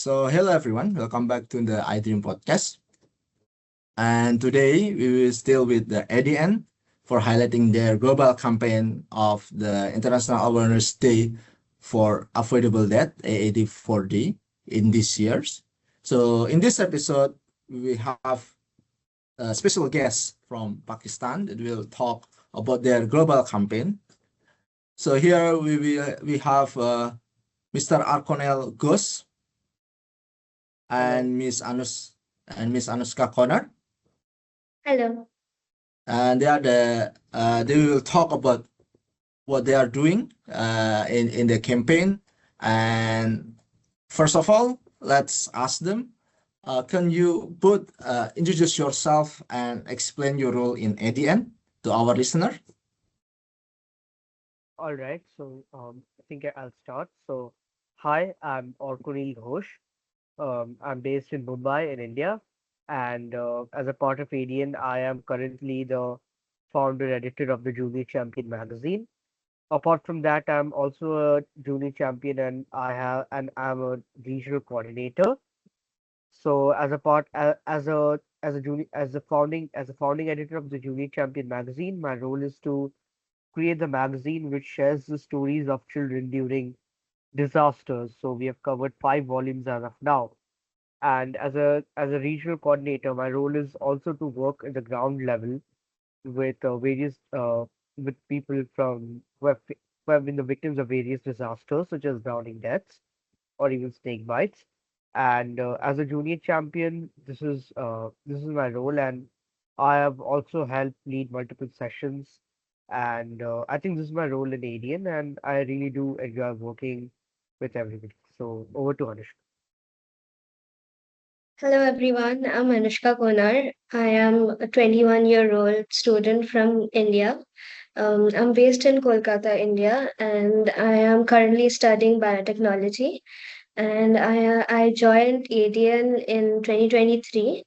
Hello everyone, welcome back to the IDRiM podcast. And today we will still with the ADN for highlighting their global campaign of the International Awareness Day for Avoidable Death AAD4D in this year's. So in this episode, we have a special guest from Pakistan that will talk about their global campaign. So here we have Mr. Arkoneil Ghosh Hello. and Miss Anushka Koner, Hello. and they will talk about what they are doing in the campaign. And first of all, let's ask them. Can you both introduce yourself and explain your role in ADN to our listener? All right. I think I'll start. Hi, I'm Arkoneil Ghosh. I'm based in Mumbai in India, and as a part of ADN, I am currently the founder editor of the Junior Champion magazine. Apart from that, I'm also a junior champion, and I'm a regional coordinator. So as a junior as a founding editor of the Junior Champion magazine, my role is to create the magazine which shares the stories of children during disasters. So we have covered 5 volumes as of now. And as a regional coordinator, my role is also to work at the ground level with various with people who have been the victims of various disasters, such as drowning deaths or even snake bites. And as a junior champion, this is my role, and I have also helped lead multiple sessions. And I think this is my role in ADN, and I really do enjoy working with everybody. So over to Anushka. Hello, everyone. I'm Anushka Koner. I am a 21-year-old student from India. I'm based in Kolkata, India, and I am currently studying biotechnology. And I joined ADN in 2023.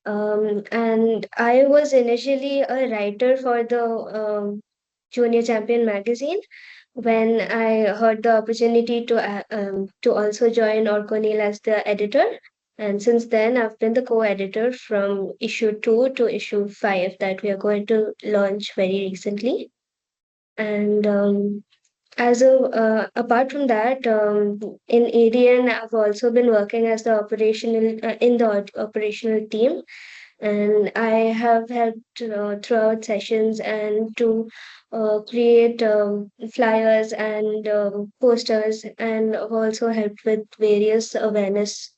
And I was initially a writer for the Junior Champion magazine. When I heard the opportunity to also join Orconil as the editor, and since then I've been the co-editor from issue 2 to issue 5 that we are going to launch very recently. And as a apart from that, in ADN, I've also been working as the operational team, and I have helped throughout sessions and to create flyers and posters, and I've also helped with various awareness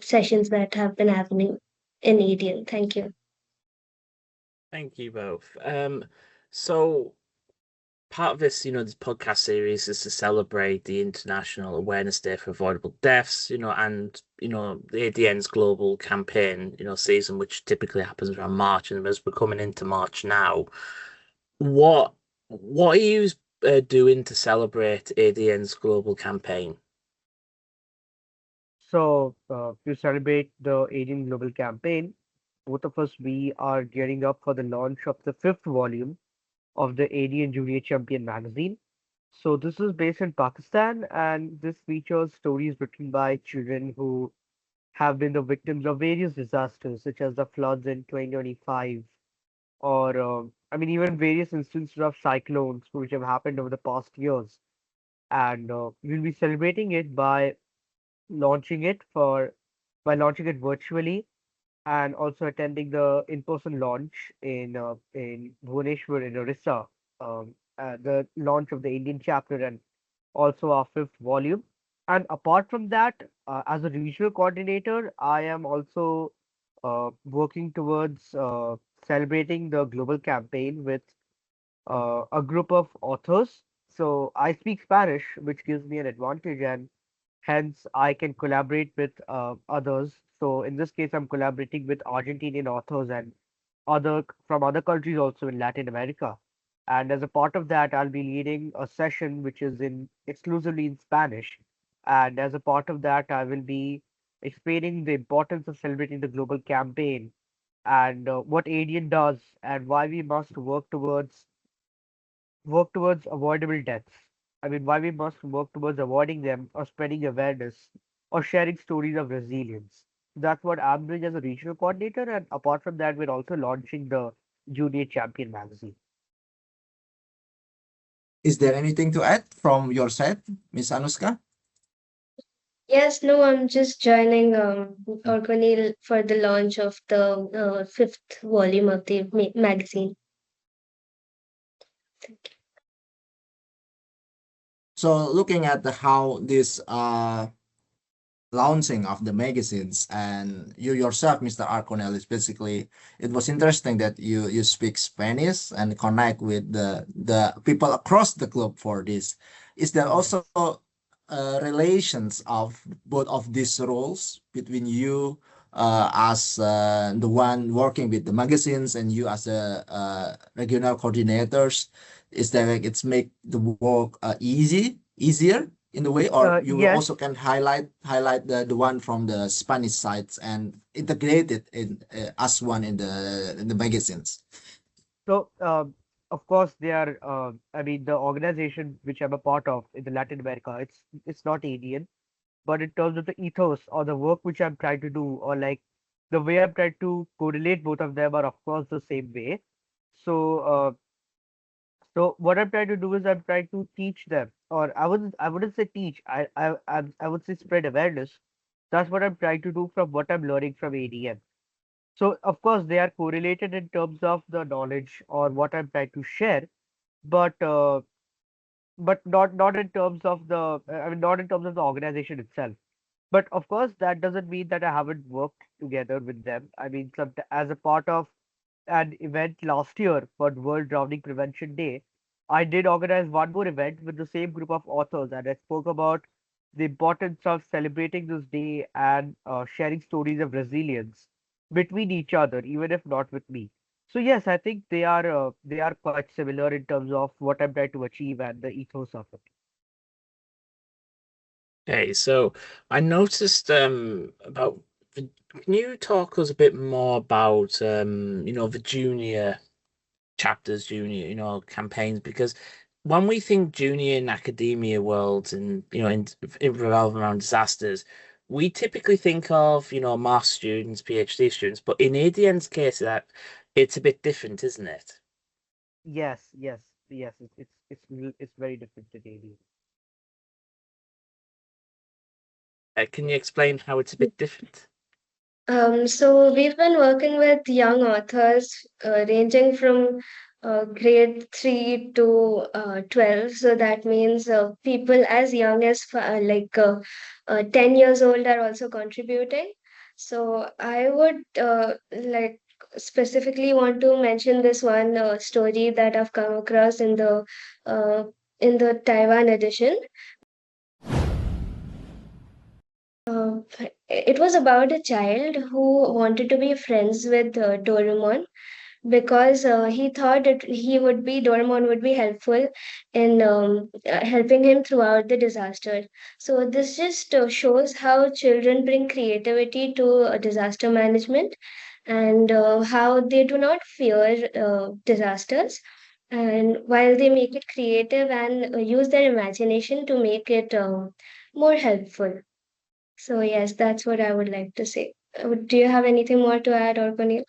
sessions that have been happening in ADN. Thank you. Thank you both. So part of this, this podcast series is to celebrate the International Awareness Day for Avoidable Deaths, and the ADN's global campaign, season, which typically happens around March, and as we're coming into March now, what are you doing to celebrate ADN's global campaign? To celebrate the ADN Global campaign, both of us we are gearing up for the launch of the 5th volume of the ADN Junior Champion magazine. So this is based in Pakistan, and this features stories written by children who have been the victims of various disasters, such as the floods in 2025, or even various instances of cyclones which have happened over the past years. And we'll be celebrating it launching it for by launching it virtually and also attending the in-person launch in Bhubaneswar in Orissa, the launch of the Indian chapter and also our 5th volume. And apart from that, as a regional coordinator, I am also working towards celebrating the global campaign with a group of authors. So I speak Spanish, which gives me an advantage, and hence I can collaborate with others. So in this case, I'm collaborating with Argentinian authors and other from other countries also in Latin America. And as a part of that, I'll be leading a session which is in exclusively in Spanish. And as a part of that, I will be explaining the importance of celebrating the global campaign and what ADN does and why we must work towards avoidable deaths. I mean, why we must work towards avoiding them or spreading awareness or sharing stories of resilience. That's what I'm doing as a regional coordinator. And apart from that, we're also launching the Junior Champion Magazine. Is there anything to add from your side, Miss Anushka? Yes, no, I'm just joining Arkoneil for the launch of the fifth volume of the magazine. So looking at how this launching of the magazines and you yourself, Mr. Arkoneil, is basically it was interesting that you speak Spanish and connect with the people across the globe for this. Is there Yes. also relations of both of these roles between you as the one working with the magazines and you as a regional coordinators? Is that like it's make the work easier in the way, or you will Yes. also can highlight the one from the Spanish sites and integrate it in as one in the magazines? So, of course, they are. I mean, the organization which I'm a part of in the Latin America, it's not ADN, but in terms of the ethos or the work which I'm trying to do, or like the way I'm trying to correlate both of them are, of course, the same way. So, so what I'm trying to do is I'm trying to teach them, or I wouldn't say teach. I would say spread awareness. That's what I'm trying to do from what I'm learning from ADN. So, of course, they are correlated in terms of the knowledge or what I'm trying to share, but not in terms of the I mean not in terms of the organization itself. But of course, that doesn't mean that I haven't worked together with them. I mean, as a part of an event last year for World Drowning Prevention Day, I did organize one more event with the same group of authors, and I spoke about the importance of celebrating this day and sharing stories of resilience between each other, even if not with me. So yes, I think they are quite similar in terms of what I'm trying to achieve and the ethos of it. Okay, so I noticed about can you talk us a bit more about the junior chapters, junior, campaigns, because when we think junior in academia world and in revolving around disasters, we typically think of, master's students, PhD students, but in ADN's case that it's a bit different, isn't it? Yes. It's very different today. Can you explain how it's a bit different? So we've been working with young authors ranging from grade 3 to 12. So that means people as young as 10 years old are also contributing. So I would like specifically want to mention this one story that I've come across uh, in the Taiwan edition. Uh, it was about a child who wanted to be friends with Doraemon because he thought that Doraemon would be helpful in helping him throughout the disaster. So this just shows how children bring creativity to disaster management and how they do not fear disasters. And while they make it creative and use their imagination to make it more helpful. So yes, that's what I would like to say. Do you have anything more to add, or Panil?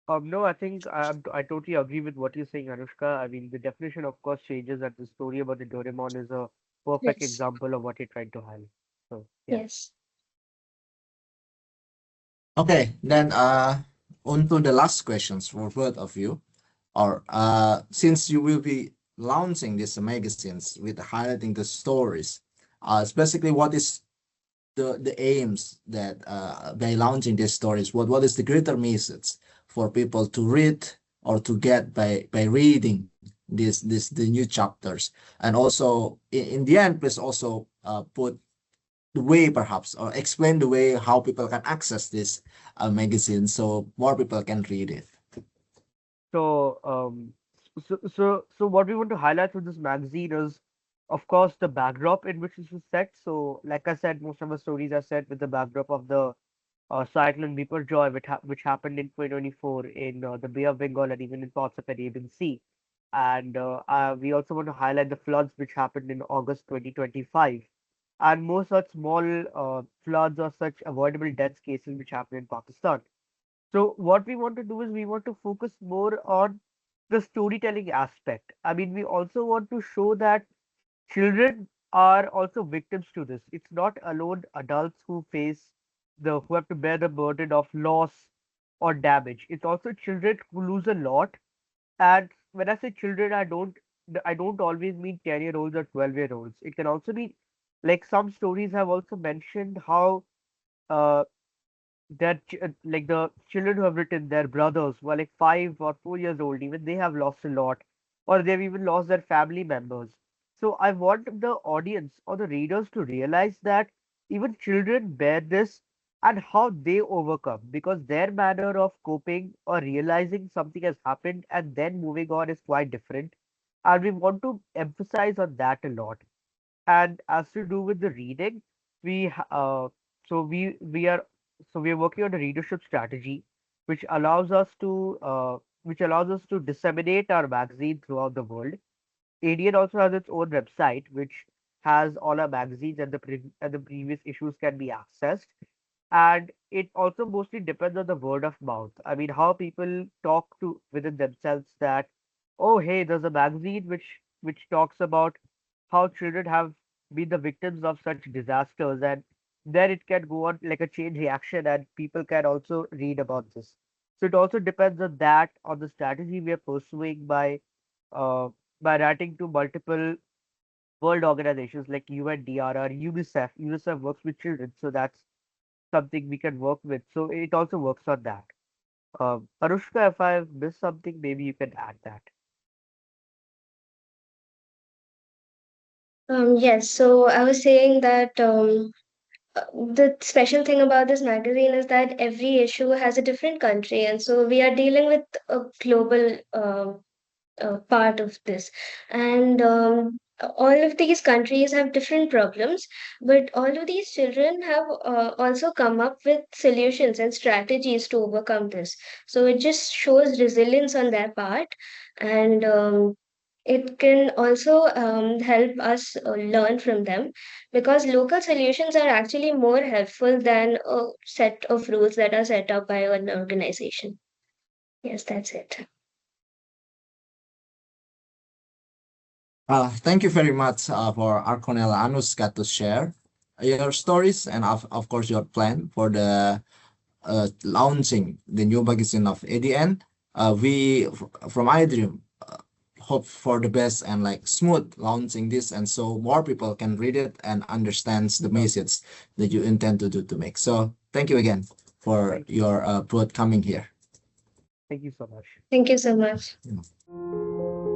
No, I think I totally agree with what you're saying, Anushka. I mean, the definition, of course, changes, and the story about the Doraemon is a perfect Yes. example of what you're trying to highlight. So, yeah. Yes. Okay, then on to the last questions for both of you. Or since you will be launching these magazines with highlighting the stories, basically what is the aims that by launching these stories? What is the greater message for people to read or to get by reading this the new chapters? And also in the end, please also put the way perhaps or explain the way how people can access this magazine so more people can read it. So, so what we want to highlight with this magazine is, of course, the backdrop in which this is set. So, like I said, most of the stories are set with the backdrop of the cyclone Biparjoy, which happened in 2024 in the Bay of Bengal and even in parts of Arabian Sea. And we also want to highlight the floods which happened in August 2025. and more such small floods or such avoidable death cases which happen in Pakistan. So what we want to do is we want to focus more on the storytelling aspect. I mean, we also want to show that children are also victims to this. It's not alone adults who have to bear the burden of loss or damage. It's also children who lose a lot. And when I say children, I don't always mean 10-year-olds or 12-year-olds. It can also be like some stories have also mentioned how uh, like the children who have written their brothers who are like 5 or 4 years old, even they have lost a lot, or they've even lost their family members. So I want the audience or the readers to realize that even children bear this and how they overcome, because their manner of coping or realizing something has happened and then moving on is quite different. And we want to emphasize on that a lot. And as to do with the reading, we ha- uh, so we are working on a readership strategy, which allows us to disseminate our magazine throughout the world. ADN also has its own website, which has all our magazines, and the previous issues can be accessed. And it also mostly depends on the word of mouth. I mean, how people talk to within themselves that, oh, hey, there's a magazine which talks about how children have been the victims of such disasters, and then it can go on like a chain reaction, and people can also read about this. So it also depends on that, on the strategy we are pursuing uh, by writing to multiple world organizations like UNDRR, UNICEF. UNICEF works with children, so that's something we can work with. So it also works on that. Anushka, if I've missed something, maybe you can add that. Yes, so I was saying that the special thing about this magazine is that every issue has a different country, and so we are dealing with a global part of this. And all of these countries have different problems, but all of these children have also come up with solutions and strategies to overcome this. So it just shows resilience on their part, and it can also help us learn from them, because local solutions are actually more helpful than a set of rules that are set up by an organization. Yes, that's it. Thank you very much for Arkoneil and Anushka to share your stories and of course your plan for the launching the new magazine of ADN. We from iDRiM hope for the best and like smooth launching this, and so more people can read it and understands the message that you intend to do to make. So thank you again for Thank you. your broad coming here. Thank you so much. Thank you so much. Yeah.